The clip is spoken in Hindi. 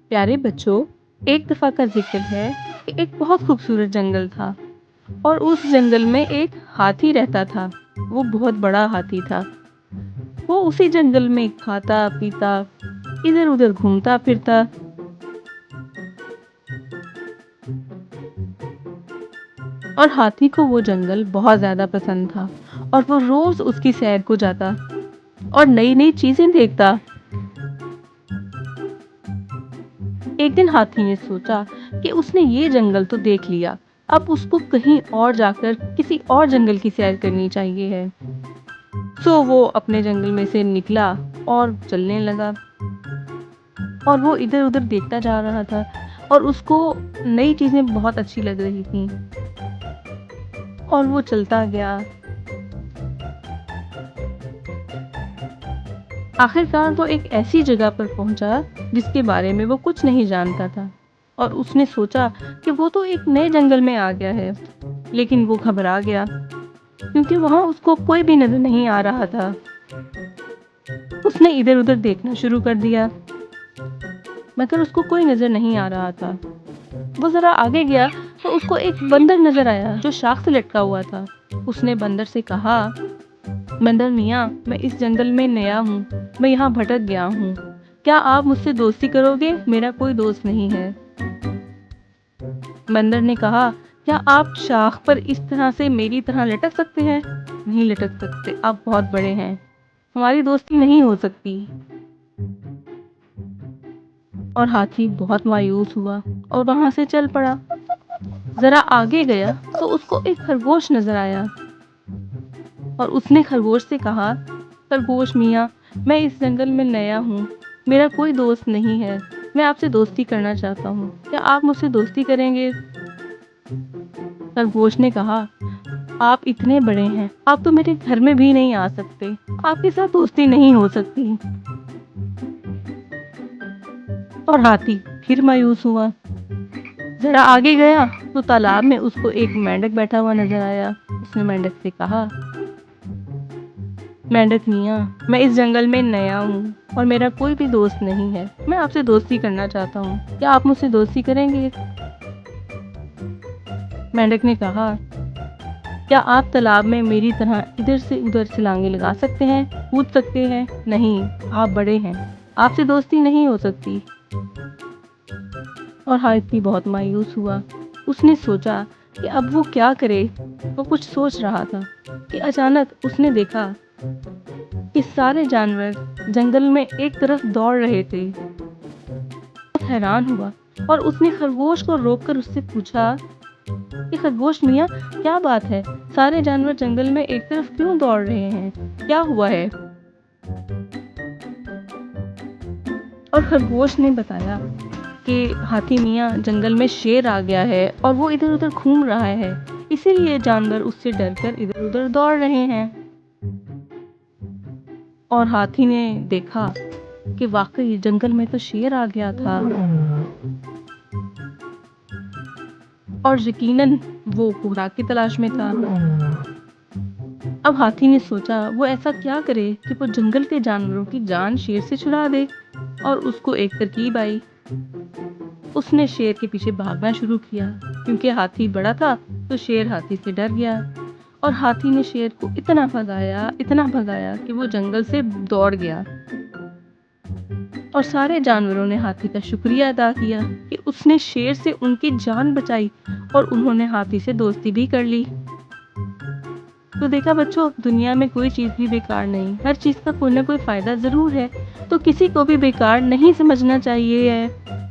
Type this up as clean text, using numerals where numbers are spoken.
प्यारे बच्चों, एक दफ़ा का ज़िक्र है कि एक बहुत खूबसूरत जंगल था और उस जंगल में एक हाथी रहता था। वो बहुत बड़ा हाथी था। वो उसी जंगल में खाता, पीता, इधर-उधर घूमता फिरता और हाथी को वो जंगल बहुत ज़्यादा पसंद था और वो रोज़ उसकी सैर को जाता और नई-नई चीज़ें देखता। एक दिन हाथी ने सोचा कि उसने ये जंगल तो देख लिया, अब उसको कहीं और जाकर किसी और जंगल की सैर करनी चाहिए है। सो वो अपने जंगल में से निकला और चलने लगा और वो इधर-उधर देखता जा रहा था और उसको नई चीज़ें बहुत अच्छी लग रही थीं और वो चलता गया। आखिरकार वो एक ऐसी जगह पर पहुंचा जिसके बारे में वो कुछ नहीं जानता था और उसने सोचा कि वो तो एक नए जंगल में आ गया है, लेकिन वो घबरा गया क्योंकि वहां उसको कोई भी नजर नहीं आ रहा था। उसने इधर-उधर देखना शुरू कर दिया, मगर उसको कोई नजर नहीं आ रहा था। वो जरा आगे गया तो उसको एक बंदर नजर आया जो शाख से लटका हुआ था। उसने बंदर से कहा, बंदर मियाँ, मैं इस जंगल में नया हूँ, मैं यहाँ भटक गया हूँ। क्या आप मुझसे दोस्ती करोगे? मेरा कोई दोस्त नहीं है। बंदर ने कहा, क्या आप शाख पर इस तरह से मेरी तरह लटक सकते हैं? नहीं लटक सकते, आप बहुत बड़े हैं, हमारी दोस्ती नहीं हो सकती। और हाथी बहुत मायूस हुआ और वहां से चल पड़ा। जरा आगे गया तो उसको एक खरगोश नजर आया और उसने खरगोश से कहा, खरगोश मियाँ, मैं इस जंगल में नया हूँ, मेरा कोई दोस्त नहीं है, मैं आपसे दोस्ती करना चाहता हूँ, क्या आप मुझसे दोस्ती करेंगे? खरगोश ने कहा, आप इतने बड़े हैं, आप तो मेरे घर में भी नहीं आ सकते, आपके साथ दोस्ती नहीं हो सकती। और हाथी फिर मायूस हुआ। जरा आगे गया तो तालाब में उसको एक मेंढक बैठा हुआ नजर आया। उसने मेंढक से कहा, मेंढक मियाँ, मैं इस जंगल में नया हूँ और मेरा कोई भी दोस्त नहीं है, मैं आपसे दोस्ती करना चाहता हूँ, क्या आप मुझसे दोस्ती करेंगे? मेंढक ने कहा, क्या आप तालाब में मेरी तरह इधर से उधर छलांगे लगा सकते हैं, कूद सकते हैं? नहीं, आप बड़े हैं, आपसे दोस्ती नहीं हो सकती। और हाथी बहुत मायूस हुआ। उसने सोचा कि अब वो क्या करे। वो कुछ सोच रहा था कि अचानक उसने देखा कि सारे जानवर जंगल में एक तरफ दौड़ रहे थे। बहुत हैरान हुआ और उसने खरगोश को रोककर उससे पूछा कि खरगोश मियाँ, क्या बात है, सारे जानवर जंगल में एक तरफ क्यों दौड़ रहे हैं, क्या हुआ है? और खरगोश ने बताया कि हाथी मियाँ, जंगल में शेर आ गया है और वो इधर उधर घूम रहा है, इसीलिए जानवर उससे डरकर इधर उधर दौड़ रहे हैं। और हाथी ने देखा कि वाकई जंगल में तो शेर आ गया था और यकीनन वो खुराक की तलाश में था। अब हाथी ने सोचा वो ऐसा क्या करे कि वो जंगल के जानवरों की जान शेर से छुड़ा दे। और उसको एक तरकीब आई। उसने शेर के पीछे भागना शुरू किया। क्योंकि हाथी बड़ा था तो शेर हाथी से डर गया और हाथी ने शेर को इतना भगाया कि वो जंगल से दौड़ गया। और सारे जानवरों ने हाथी का शुक्रिया अदा किया कि उसने शेर से उनकी जान बचाई और उन्होंने हाथी से दोस्ती भी कर ली। तो देखा बच्चों, दुनिया में कोई चीज़ भी बेकार नहीं, हर चीज़ का कोई ना कोई फ़ायदा ज़रूर है, तो किसी को भी बेकार नहीं समझना चाहिए है।